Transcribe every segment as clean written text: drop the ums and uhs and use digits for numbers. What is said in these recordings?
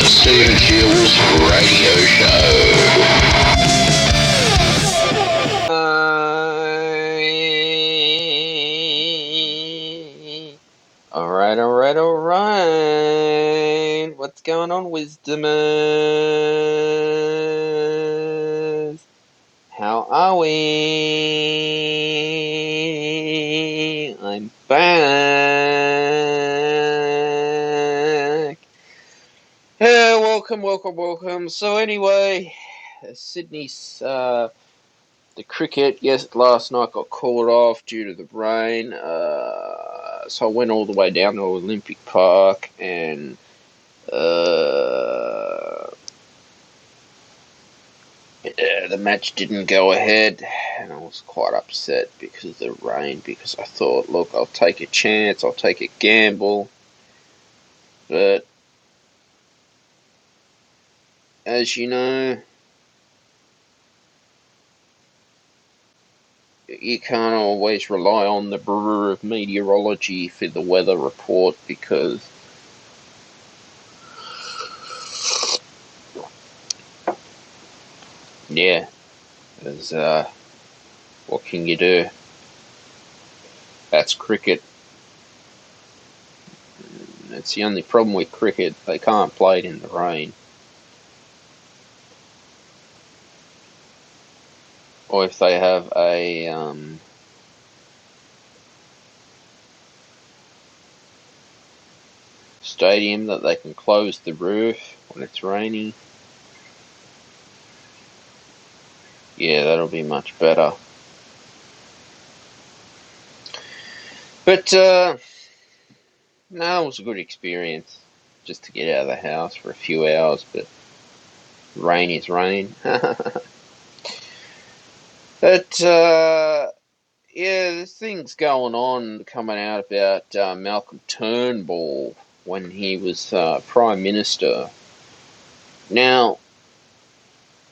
Stephen Jules Radio Show. Alright. What's going on, Wisdomers? How are we? I'm back. Hey, welcome. So anyway, Sydney's, the cricket, last night got called off due to the rain. So I went all the way down to Olympic Park and the match didn't go ahead, and I was quite upset because of the rain, because I thought, look, I'll take a chance, I'll take a gamble, but as you know, you can't always rely on the Bureau of Meteorology for the weather report, because there's, what can you do? That's cricket. That's the only problem with cricket. They can't play it in the rain. Or if they have a stadium that they can close the roof when it's raining, that'll be much better. But no, it was a good experience just to get out of the house for a few hours, but rain is rain. But there's things going on coming out about Malcolm Turnbull when he was Prime Minister. Now,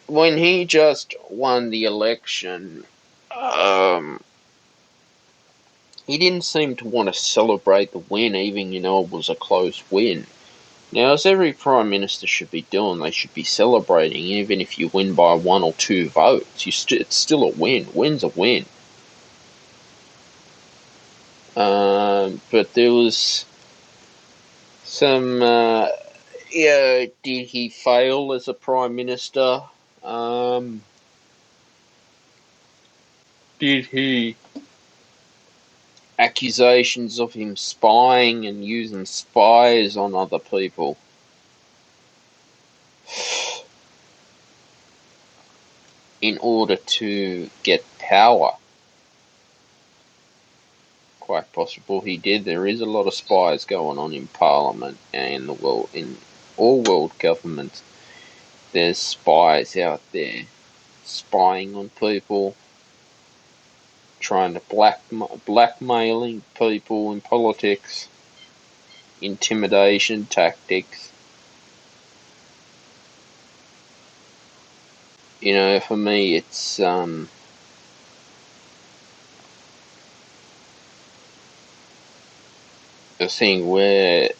when he just won the election, he didn't seem to want to celebrate the win, even it was a close win. Now, as every Prime Minister should be doing, they should be celebrating, even if you win by 1 or 2 votes. It's still a win. Win's a win. But there was some, did he fail as a Prime Minister? Did he... accusations of him spying and using spies on other people. In order to get power. Quite possible he did. There is a lot of spies going on in Parliament and in the world, in all world governments. There's spies out there spying on people, trying to blackmailing people in politics, intimidation tactics. For me, it's a thing where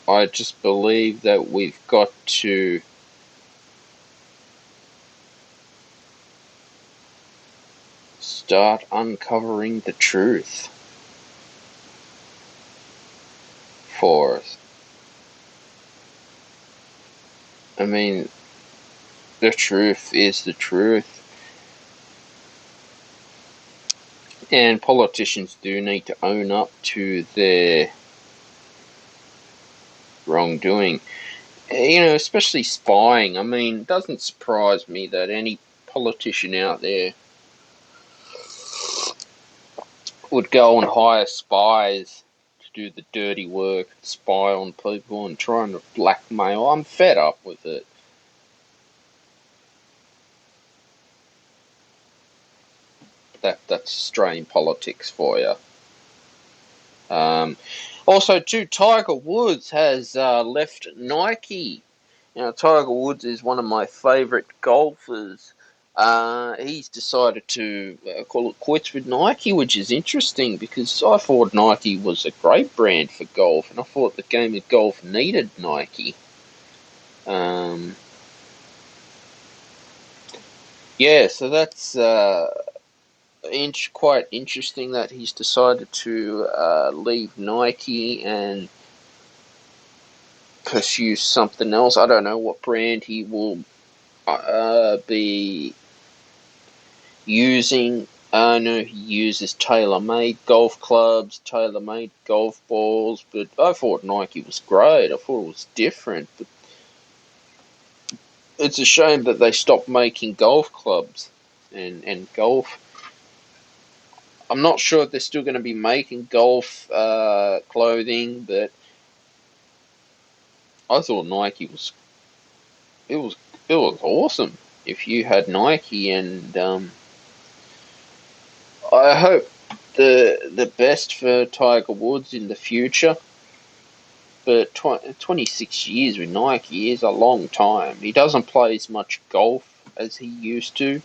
I just believe that we've got to start uncovering the truth for us. I mean, the truth is the truth. And politicians do need to own up to their wrongdoing. Especially spying. I mean, it doesn't surprise me that any politician out there would go and hire spies to do the dirty work, spy on people and trying to blackmail. I'm fed up with it. That's Australian politics for you. Also, too, Tiger Woods has left Nike. Tiger Woods is one of my favourite golfers. He's decided to call it quits with Nike, which is interesting because I thought Nike was a great brand for golf, and I thought the game of golf needed Nike. Um, yeah, so that's quite interesting that he's decided to leave Nike and pursue something else. I don't know what brand he will be using. I know he uses tailor-made golf clubs, tailor-made golf balls, but I thought Nike was great. I thought it was different, but it's a shame that they stopped making golf clubs and golf. I'm not sure if they're still going to be making golf clothing, but I thought Nike was it was it was awesome. If you had Nike, and I hope the best for Tiger Woods in the future. But 26 years with Nike is a long time. He doesn't play as much golf as he used to,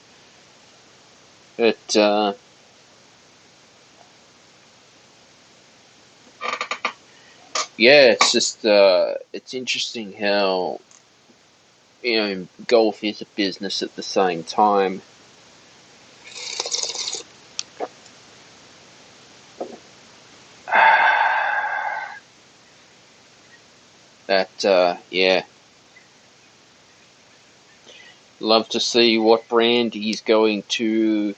but yeah, it's just it's interesting how golf is a business at the same time. That yeah, love to see what brand he's going to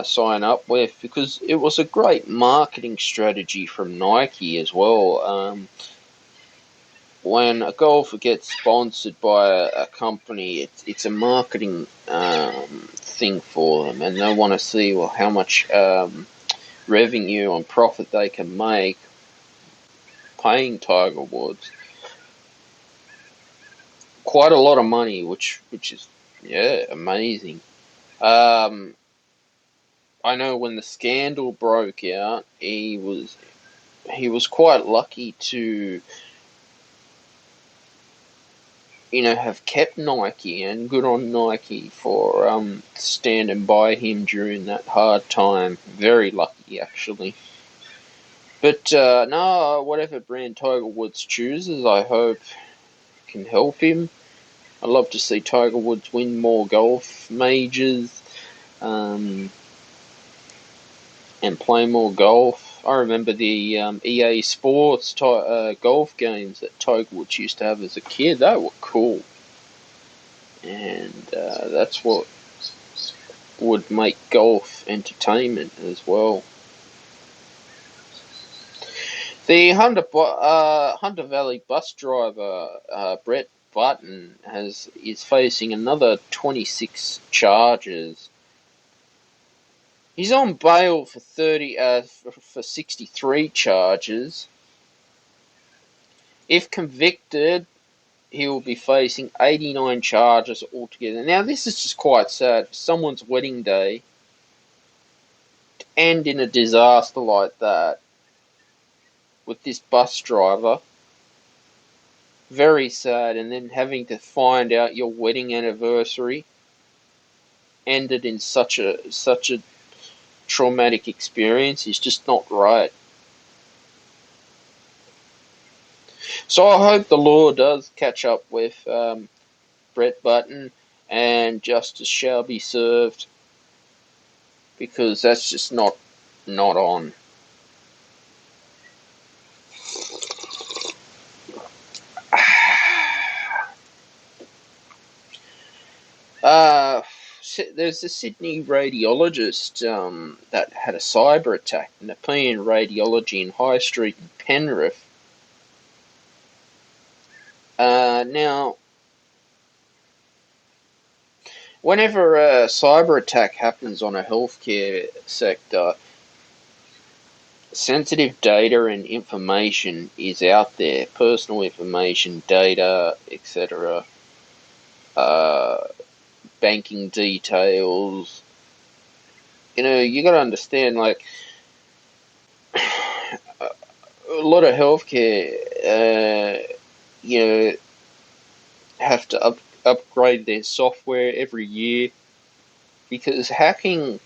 sign up with, because it was a great marketing strategy from Nike as well. When a golfer gets sponsored by a company, it's a marketing thing for them, and they want to see, well, how much revenue and profit they can make paying Tiger Woods. Quite a lot of money, which is, yeah, amazing. Um, I know when the scandal broke out, he was quite lucky to have kept Nike, and good on Nike for standing by him during that hard time. Very lucky, actually. But no, whatever brand Tiger Woods chooses, I hope can help him. I love to see Tiger Woods win more golf majors, um, and play more golf. I remember the EA Sports golf games that Tiger Woods used to have as a kid. They were cool, and that's what would make golf entertainment as well. The Hunter Valley bus driver Brett Button is facing another 26 charges. He's on bail for 63 charges. If convicted, he will be facing 89 charges altogether. Now, this is just quite sad. Someone's wedding day to end in a disaster like that with this bus driver. Very sad, and then having to find out your wedding anniversary ended in such a traumatic experience is just not right. So I hope the law does catch up with Brett Button, and justice shall be served, because that's just not on. Uh, there's a Sydney radiologist that had a cyber attack, Nepean Radiology in High Street in Penrith. Now, whenever a cyber attack happens on a healthcare sector, sensitive data and information is out there, personal information, data, etc., banking details. You got to understand, like, a lot of healthcare, you know, have to upgrade their software every year. because hacking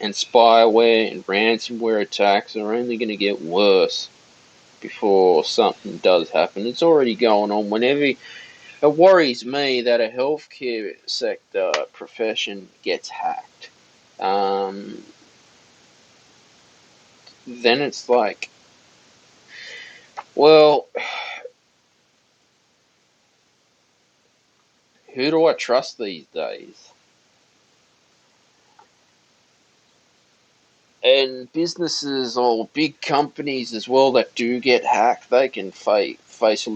and spyware and ransomware attacks are only going to get worse before something does happen. It's already going on. Whenever it worries me that a healthcare sector profession gets hacked, then it's like, well, who do I trust these days? And businesses or big companies as well that do get hacked, they can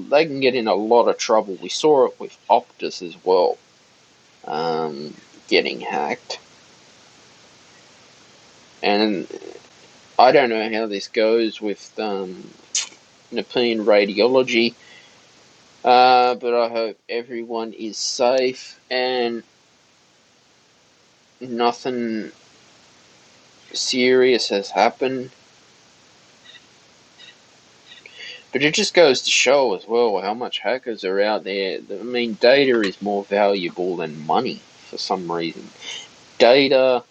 they can get in a lot of trouble. We saw it with Optus as well, getting hacked. And I don't know how this goes with Nepean radiology, but I hope everyone is safe and nothing serious has happened. But it just goes to show as well how much hackers are out there. I mean, data is more valuable than money for some reason. Data,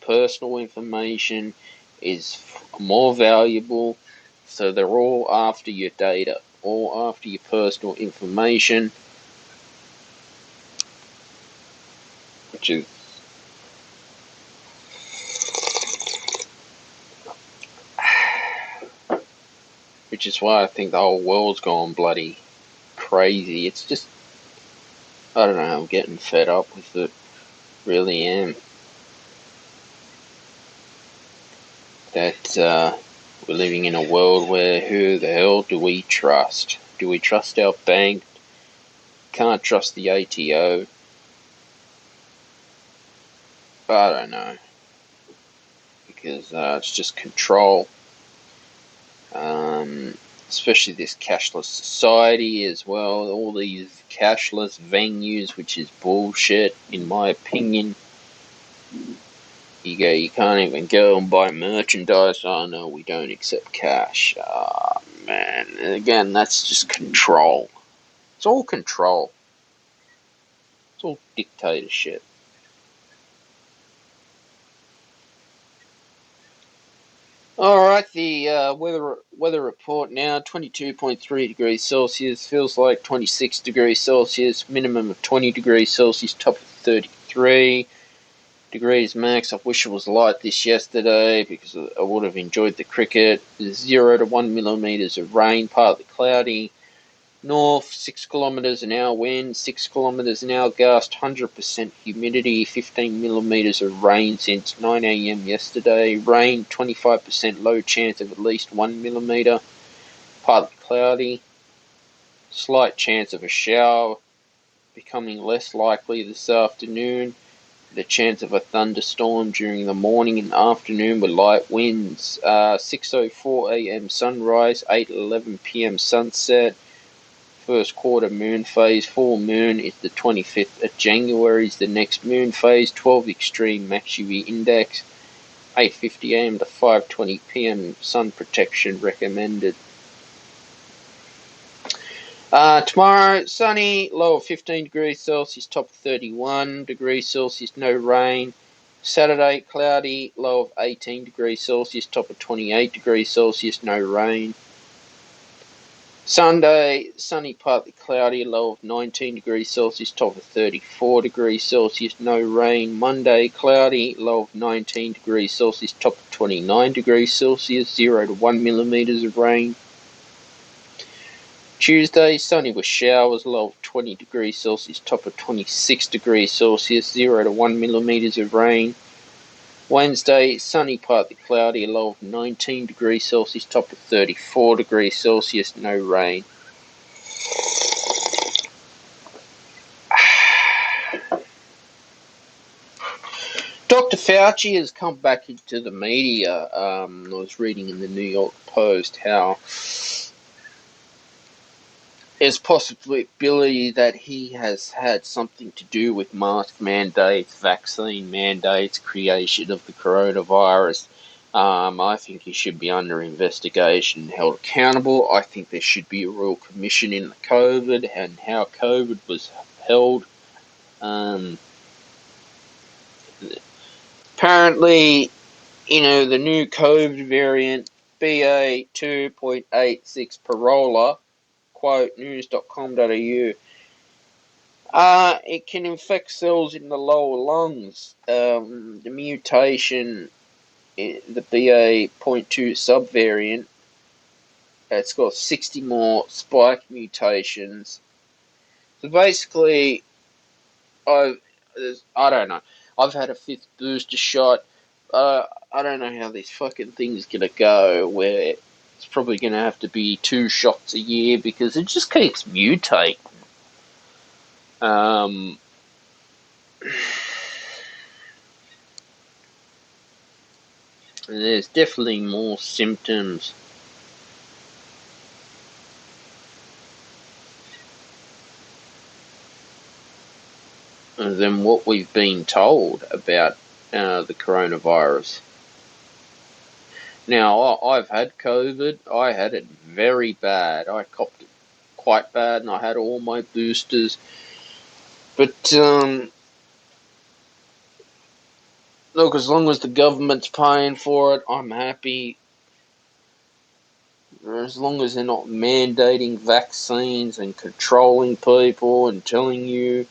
personal information is more valuable, so they're all after your data, all after your personal information, which is why I think the whole world's gone bloody crazy. It's just, I don't know, I'm getting fed up with it. Really am. That we're living in a world where who the hell do we trust? Do we trust our bank? Can't trust the ATO. I don't know. Because it's just control. Especially this cashless society as well. All these cashless venues, which is bullshit, in my opinion. You can't even go and buy merchandise. Oh no, we don't accept cash. Ah, man. Again, that's just control. It's all control. It's all dictatorship. Alright, the weather report now, 22.3 degrees Celsius, feels like 26 degrees Celsius, minimum of 20 degrees Celsius, top of 33 degrees max. I wish it was like this yesterday because I would have enjoyed the cricket. 0 to 1 millimetres of rain, partly cloudy. North, 6 kilometres an hour wind, 6 kilometres an hour gust, 100% humidity, 15 millimetres of rain since 9 a.m. yesterday. Rain, 25% low chance of at least 1 millimetre. Partly cloudy. Slight chance of a shower, becoming less likely this afternoon. The chance of a thunderstorm during the morning and afternoon with light winds. 6:04 a.m. sunrise, 8:11 p.m. sunset. First quarter moon phase, full moon is the 25th of January is the next moon phase, 12 extreme max UV index, 8:50 am to 5:20 pm sun protection recommended. Tomorrow, sunny, low of 15 degrees Celsius, top of 31 degrees Celsius, no rain. Saturday, cloudy, low of 18 degrees Celsius, top of 28 degrees Celsius, no rain. Sunday, sunny, partly cloudy, low of 19 degrees Celsius, top of 34 degrees Celsius, no rain. Monday, cloudy, low of 19 degrees Celsius, top of 29 degrees Celsius, 0 to 1 millimetres of rain. Tuesday, sunny with showers, low of 20 degrees Celsius, top of 26 degrees Celsius, 0 to 1 millimetres of rain. Wednesday, sunny, partly cloudy, low of 19 degrees Celsius, top of 34 degrees Celsius, no rain. Dr. Fauci has come back into the media. I was reading in the New York Post how there's possibility that he has had something to do with mask mandates, vaccine mandates, creation of the coronavirus. I think he should be under investigation and held accountable. I think there should be a royal commission in the COVID and how COVID was held. Apparently, the new COVID variant, BA.2.86 Parola, quote, news.com.au, it can infect cells in the lower lungs. The mutation, the BA.2 subvariant, it's got 60 more spike mutations. So basically, I don't know. I've had a 5th booster shot. I don't know how this fucking thing's gonna go. Where it's probably gonna have to be 2 shots a year because it just keeps mutating. There's definitely more symptoms than what we've been told about the coronavirus. Now, I've had COVID. I had it very bad. I copped it quite bad, and I had all my boosters. But look, as long as the government's paying for it, I'm happy. As long as they're not mandating vaccines and controlling people and telling you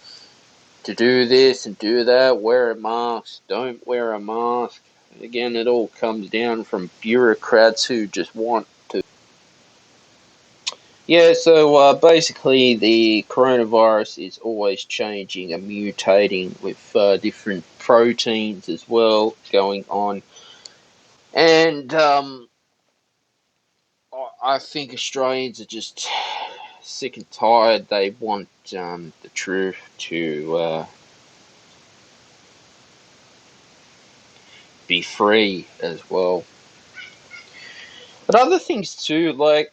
to do this and do that, wear a mask, don't wear a mask. Again, it all comes down from bureaucrats who just want to. Yeah, so basically the coronavirus is always changing and mutating with different proteins as well going on. And I think Australians are just sick and tired. They want the truth to be free as well. But other things too, like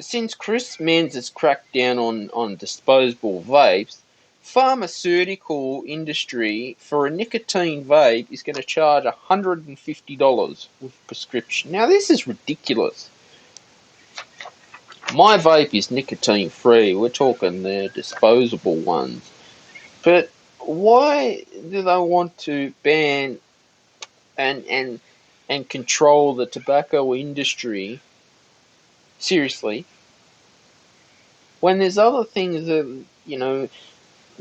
since Chris Mans has cracked down on disposable vapes, pharmaceutical industry for a nicotine vape is going to charge $150 with prescription. Now this is ridiculous. My vape is nicotine free. We're talking the disposable ones. But why do they want to ban and and control the tobacco industry seriously when there's other things that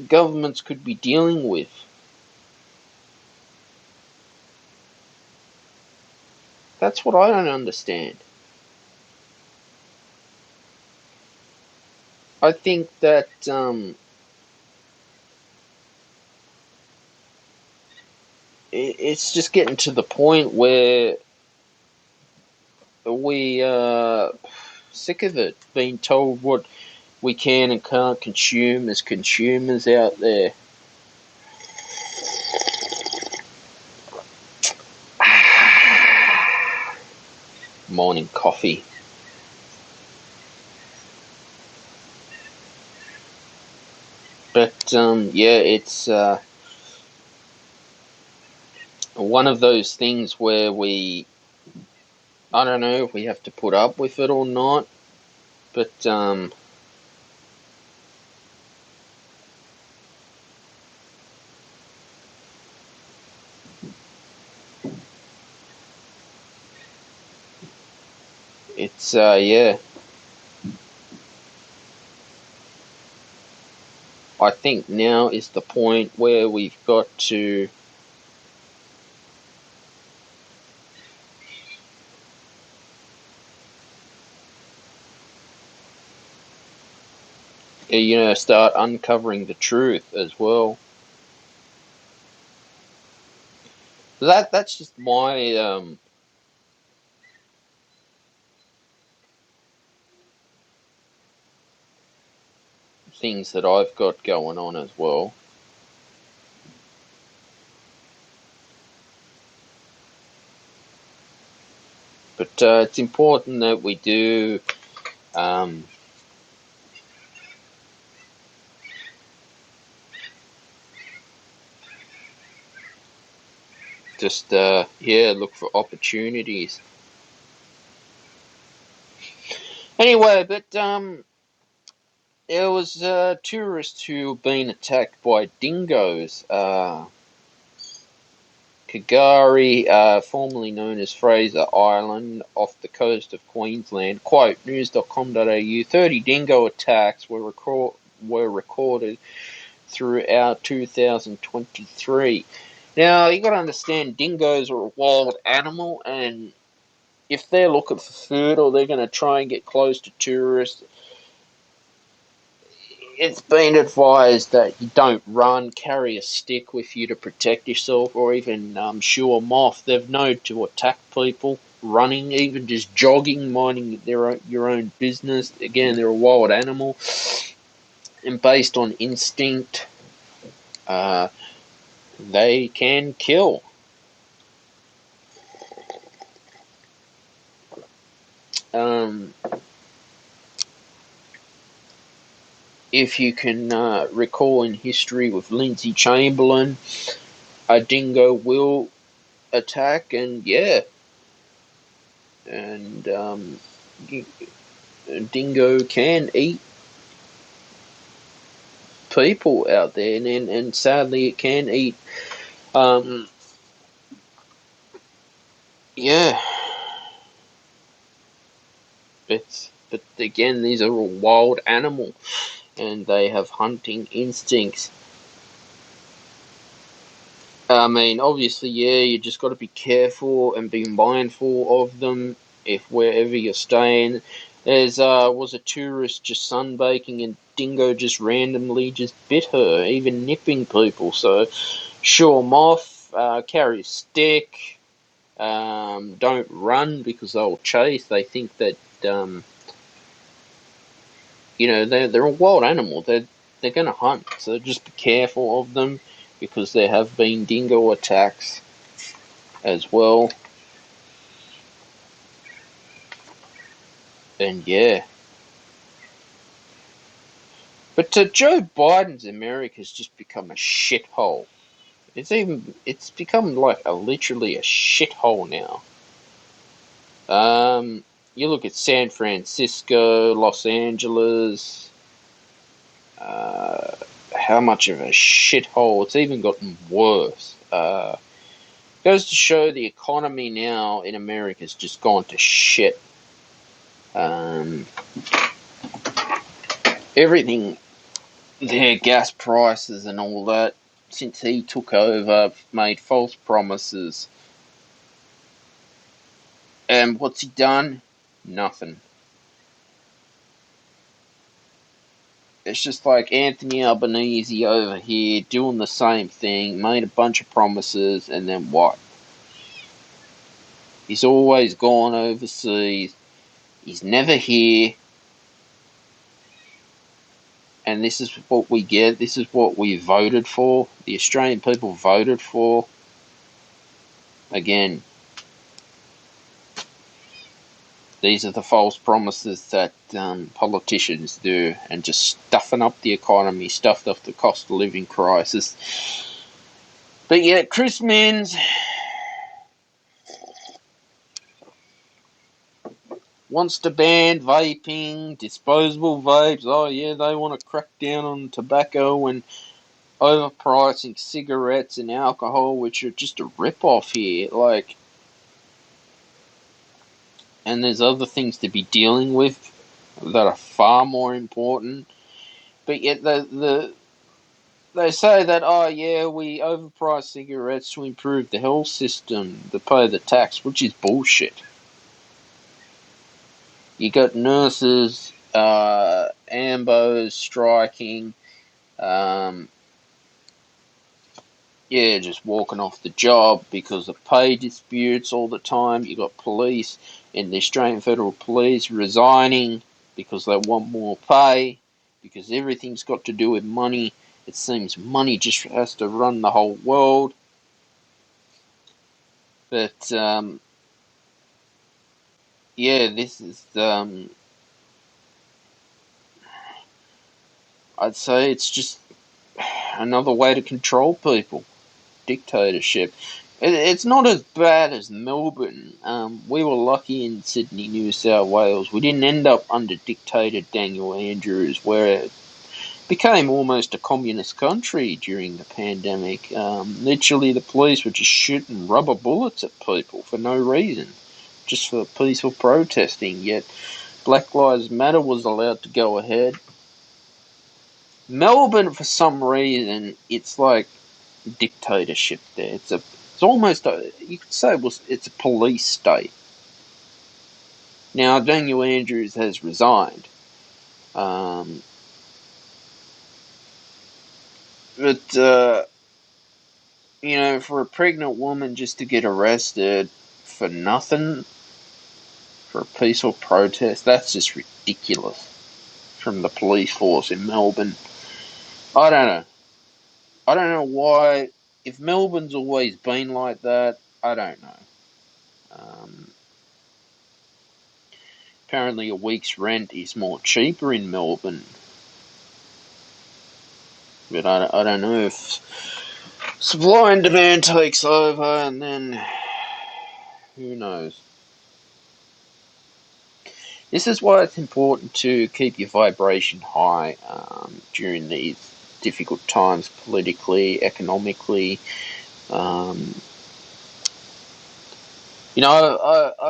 governments could be dealing with? That's what I don't understand. I think that it's just getting to the point where we are sick of it, being told what we can and can't consume as consumers out there. Morning coffee. But yeah, it's one of those things where I don't know if we have to put up with it or not, but it's yeah. I think now is the point where we've got to start uncovering the truth as well. That's just my things that I've got going on as well. But it's important that we do just look for opportunities. Anyway, but there was tourists who have been attacked by dingoes. K'gari, formerly known as Fraser Island, off the coast of Queensland. Quote, news.com.au, 30 dingo attacks were recorded throughout 2023. Now, you got to understand, dingoes are a wild animal, and if they're looking for food or they're going to try and get close to tourists, it's been advised that you don't run, carry a stick with you to protect yourself, or even shoo them off. They've known to attack people running, even just jogging, minding your own business. Again, they're a wild animal, and based on instinct, they can kill. If you can recall in history with Lindsay Chamberlain, a dingo will attack, and a dingo can eat people out there, and sadly it can eat yeah but again, these are all wild animals and they have hunting instincts. I mean, obviously, you just got to be careful and be mindful of them if wherever you're staying. There's was a tourist just sunbaking and dingo just randomly just bit her, even nipping people. So shoo 'em off, carry a stick, don't run because they'll chase. They think that they're a wild animal. They're going to hunt, so just be careful of them because there have been dingo attacks as well. And but Joe Biden's America has just become a shithole. It's become like literally a shithole now. You look at San Francisco, Los Angeles. How much of a shithole? It's even gotten worse. Goes to show the economy now in America has just gone to shit. Everything, their gas prices and all that, since he took over, made false promises. And what's he done? Nothing. It's just like Anthony Albanese over here doing the same thing, made a bunch of promises, and then what? He's always gone overseas. He's never here. And this is what we get. This is what we voted for. The Australian people voted for. Again, these are the false promises that politicians do, and just stuffing up the economy, stuffed up the cost of living crisis. But yet, Chris Minns wants to ban vaping, disposable vapes. Oh yeah, they want to crack down on tobacco and overpricing cigarettes and alcohol, which are just a rip-off here. And there's other things to be dealing with that are far more important. But yet they say that, we overprice cigarettes to improve the health system, to pay the tax, which is bullshit. You got nurses, AMBOs striking, just walking off the job because of pay disputes all the time. You got police in the Australian Federal Police resigning because they want more pay, because everything's got to do with money. It seems money just has to run the whole world. But this is I'd say it's just another way to control people. Dictatorship. It's not as bad as Melbourne. We were lucky in Sydney, New South Wales. We didn't end up under dictator Daniel Andrews, where became almost a communist country during the pandemic. Literally, the police were just shooting rubber bullets at people for no reason, just for peaceful protesting. Yet Black Lives Matter was allowed to go ahead. Melbourne, for some reason, it's like dictatorship there. It's almost you could say it's a police state. Now Daniel Andrews has resigned, but for a pregnant woman just to get arrested for nothing, for a peaceful protest, that's just ridiculous from the police force in Melbourne. I don't know. I don't know why. If Melbourne's always been like that, I don't know. Apparently, a week's rent is more cheaper in Melbourne, but I don't know if supply and demand takes over, and then who knows. This is why it's important to keep your vibration high during these difficult times, politically, economically. I've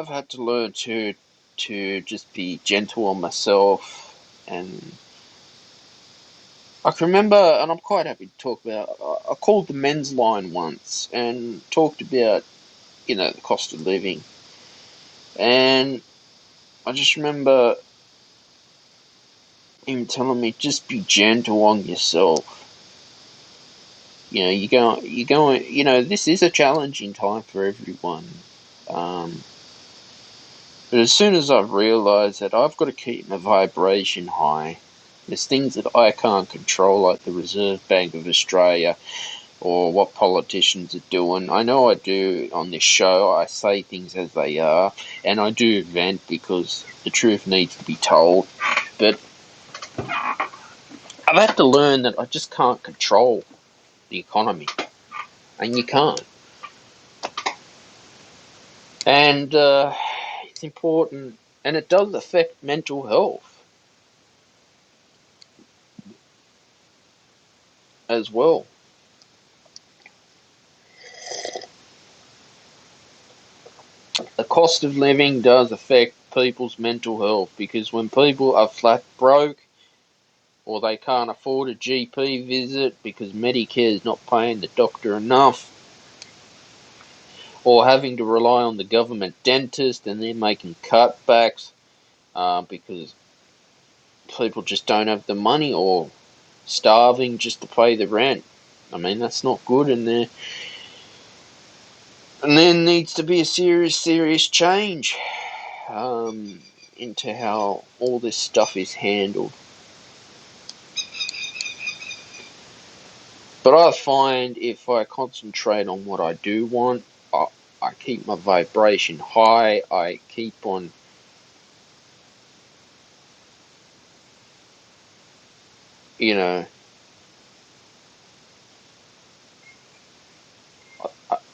had to learn to just be gentle on myself, and I can remember, and I'm quite happy to talk about. I called the men's line once and talked about the cost of living, and I just remember him telling me just be gentle on yourself. You're going. This is a challenging time for everyone. But as soon as I've realised that I've got to keep my vibration high, there's things that I can't control, like the Reserve Bank of Australia or what politicians are doing. I know I do on this show. I say things as they are, and I do vent because the truth needs to be told. But I've had to learn that I just can't control the economy, and you can't. And it's important, and it does affect mental health as well. The cost of living does affect people's mental health, because when people are flat broke or they can't afford a GP visit because Medicare is not paying the doctor enough, or having to rely on the government dentist and they're making cutbacks because people just don't have the money, or starving just to pay the rent. I mean, that's not good, and there needs to be a serious change into how all this stuff is handled. But I find if I concentrate on what I do want, I keep my vibration high, I keep on you know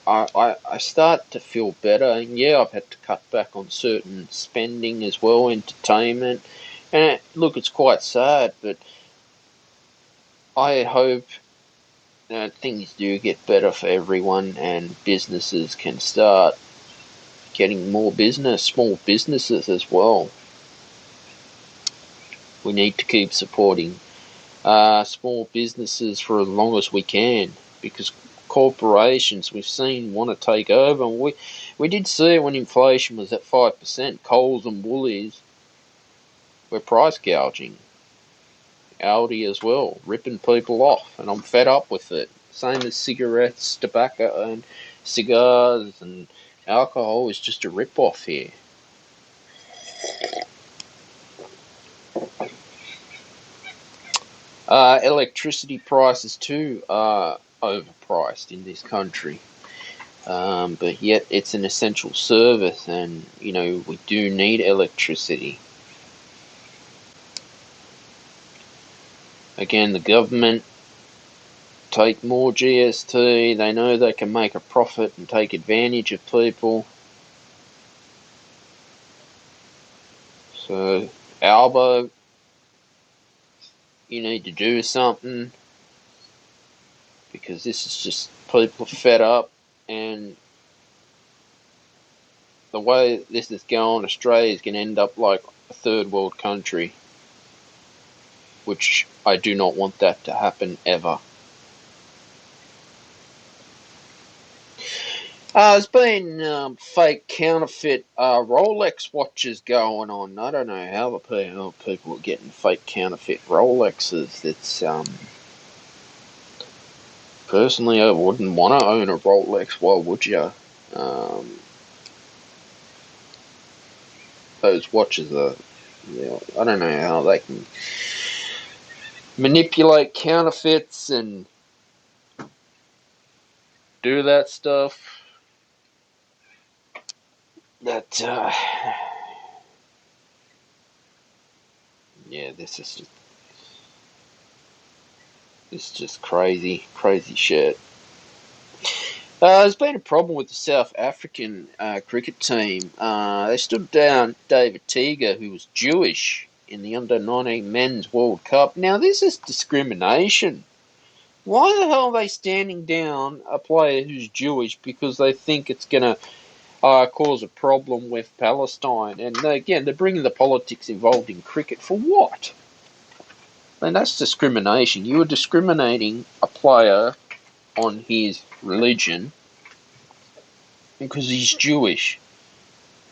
I start to feel better. And yeah, I've had to cut back on certain spending as well, entertainment, and look, it's quite sad, but I hope things do get better for everyone and businesses can start getting more business, small businesses as well. We need to keep supporting small businesses for as long as we can, because corporations we've seen want to take over. And we did see it when inflation was at 5%. Coles and Woolies were price gouging. Aldi as well, ripping people off, and I'm fed up with it. Same as cigarettes, tobacco, and cigars and alcohol is just a rip off here. Electricity prices too are overpriced in this country, but yet it's an essential service, and we do need electricity. Again, the government take more GST. They know they can make a profit and take advantage of people. So Albo, you need to do something, because this is just people fed up, and the way this is going, Australia is going to end up like a third world country, which I do not want that to happen ever. There's been fake counterfeit Rolex watches going on. I don't know how the people are getting fake counterfeit Rolexes. It's personally, I wouldn't want to own a Rolex. Why would you? Those watches are, I don't know how they can manipulate counterfeits and do that stuff. That yeah, this is just crazy shit. There's been a problem with the South African cricket team. They stood down David Teager, who was Jewish, in the under-19 Men's World Cup. Now, this is discrimination. Why the hell are they standing down a player who's Jewish because they think it's going to cause a problem with Palestine? And again, they're bringing the politics involved in cricket for what? I mean, that's discrimination. You are discriminating a player on his religion because he's Jewish.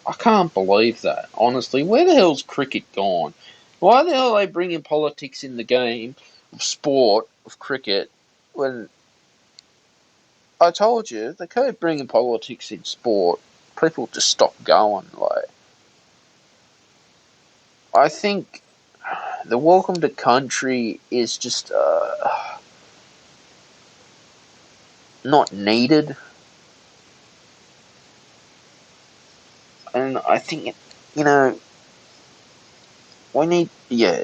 I can't believe that, honestly. Where the hell's cricket gone? Why the hell are they bringing politics in the game of sport, of cricket, when I told you they keep bringing politics in sport, people just stop going. Like, I think the welcome to country is just not needed. And I think, it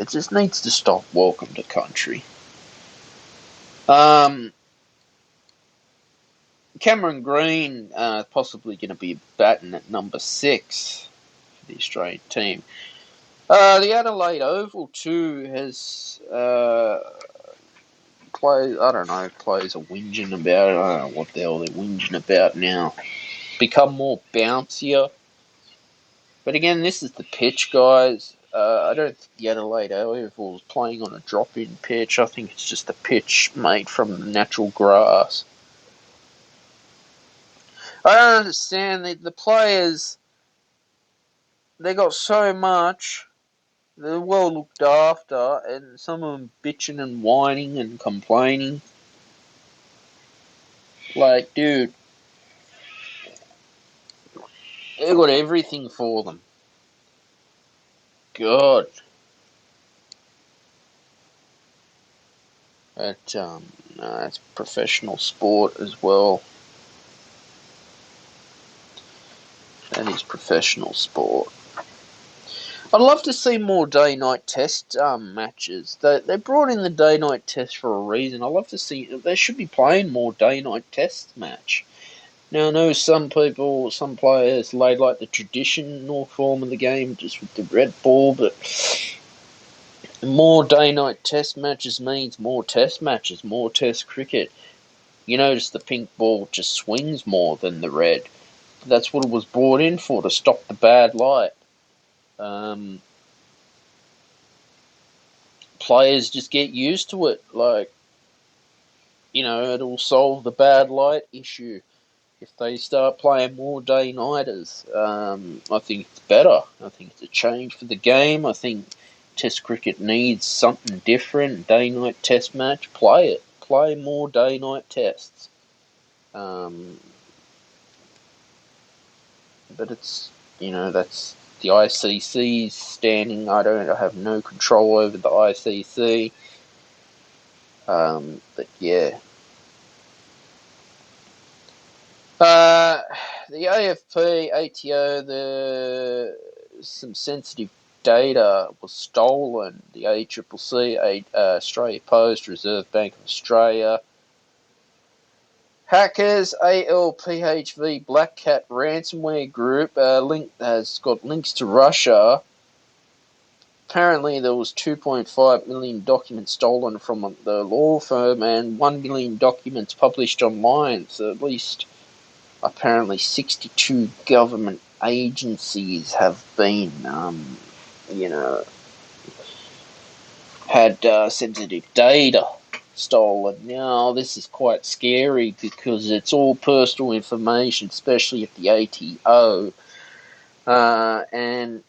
just needs to stop welcome to country. Cameron Green possibly going to be batting at number 6 for the Australian team. The Adelaide Oval too has players are whinging about it. I don't know what the hell they're whinging about now. Become more bouncier. But again, this is the pitch, guys. I don't think the Adelaide Oval is playing on a drop-in pitch. I think it's just a pitch made from natural grass. I don't understand. The players, they got so much. They're well looked after, and some of them bitching and whining and complaining. Like, dude, they got everything for them. God. But, no, it's professional sport as well. That is professional sport. I'd love to see more day-night test matches. They brought in the day-night test for a reason. I'd love to see. They should be playing more day-night test match. Now, I know some players, they like the traditional form of the game, just with the red ball, but more day-night test matches means more test matches, more test cricket. You notice the pink ball just swings more than the red. That's what it was brought in for, to stop the bad light. Players just get used to it. Like, it'll solve the bad light issue if they start playing more day-nighters. I think it's better. I think it's a change for the game. I think Test cricket needs something different. Day-night test match, play it. Play more day-night tests. But it's, that's the ICC's standing. I have no control over the ICC. But yeah. The AFP, ATO, some sensitive data was stolen. The ACCC, Australia Post, Reserve Bank of Australia. Hackers, ALPHV Black Cat ransomware group has got links to Russia. apparently there was 2.5 million documents stolen from the law firm and 1 million documents published online. So at least apparently 62 government agencies have been, had sensitive data stolen. Now, this is quite scary because it's all personal information, especially at the ATO. And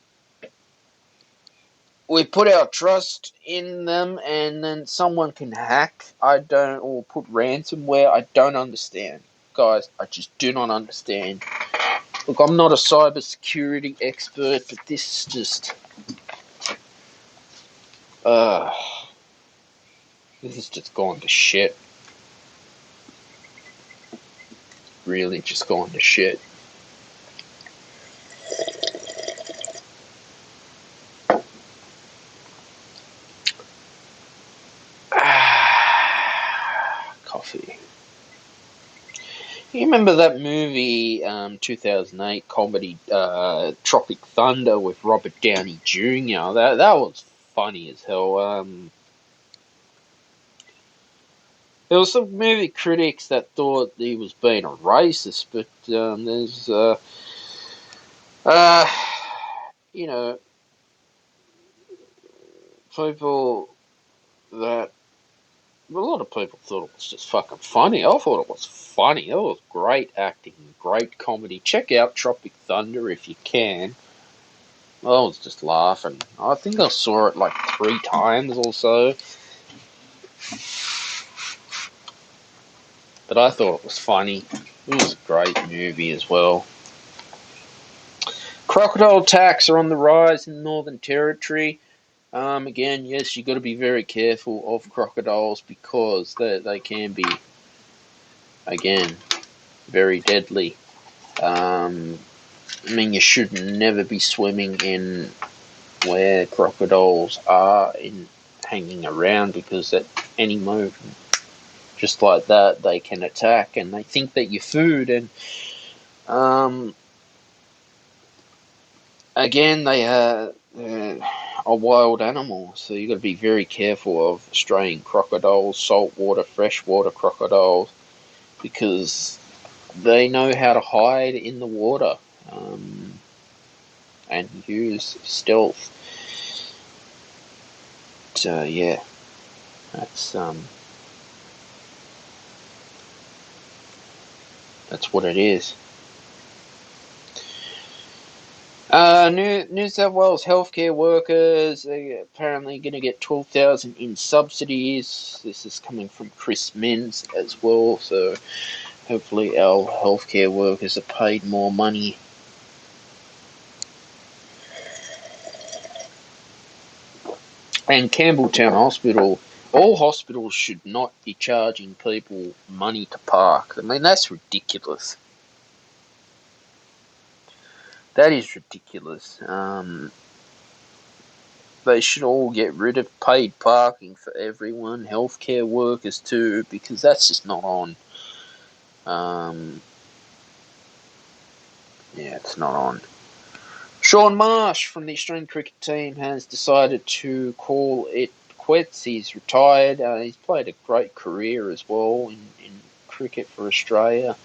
we put our trust in them, and then someone can hack. Or put ransomware. I don't understand. Guys, I just do not understand. Look, I'm not a cybersecurity expert, but this is just, this has just gone to shit. Really just gone to shit. Coffee. You remember that movie, 2008 comedy, Tropic Thunder with Robert Downey Jr.? That was funny as hell. There was some movie critics that thought he was being a racist, but there's, people that a lot of people thought it was just fucking funny. I thought it was funny. It was great acting, great comedy. Check out Tropic Thunder if you can. I was just laughing. I think I saw it like 3 times or so. But I thought it was funny. It was a great movie as well. Crocodile attacks are on the rise in the Northern Territory. Again, yes, you've got to be very careful of crocodiles because they can be, again, very deadly. You should never be swimming in where crocodiles are hanging around because at any moment, just like that, they can attack and they think that you're food. And again, they are a wild animal, so you've got to be very careful of straying crocodiles, saltwater, freshwater crocodiles, because they know how to hide in the water and use stealth. So yeah, that's what it is. New South Wales healthcare workers are apparently going to get 12,000 in subsidies. This is coming from Chris Minns as well. So hopefully our healthcare workers are paid more money. And Campbelltown Hospital, all hospitals should not be charging people money to park. I mean, that's ridiculous. That is ridiculous. They should all get rid of paid parking for everyone, healthcare workers too, because that's just not on. It's not on. Sean Marsh from the Australian cricket team has decided to call it quits. He's retired. He's played a great career as well in cricket for Australia.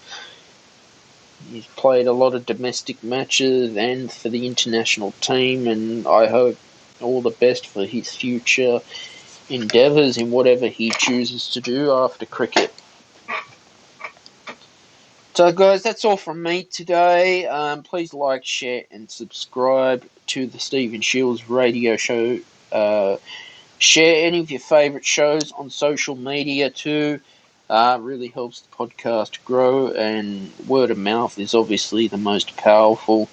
He's played a lot of domestic matches and for the international team, and I hope all the best for his future endeavours in whatever he chooses to do after cricket. So guys, that's all from me today. Please like, share and subscribe to the Stephen Shields radio show. Share any of your favourite shows on social media too. Really helps the podcast grow, and word of mouth is obviously the most powerful.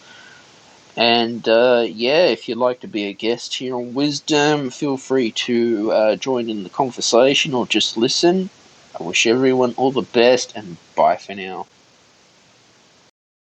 And if you'd like to be a guest here on Wisdom, feel free to join in the conversation or just listen. I wish everyone all the best, and bye for now.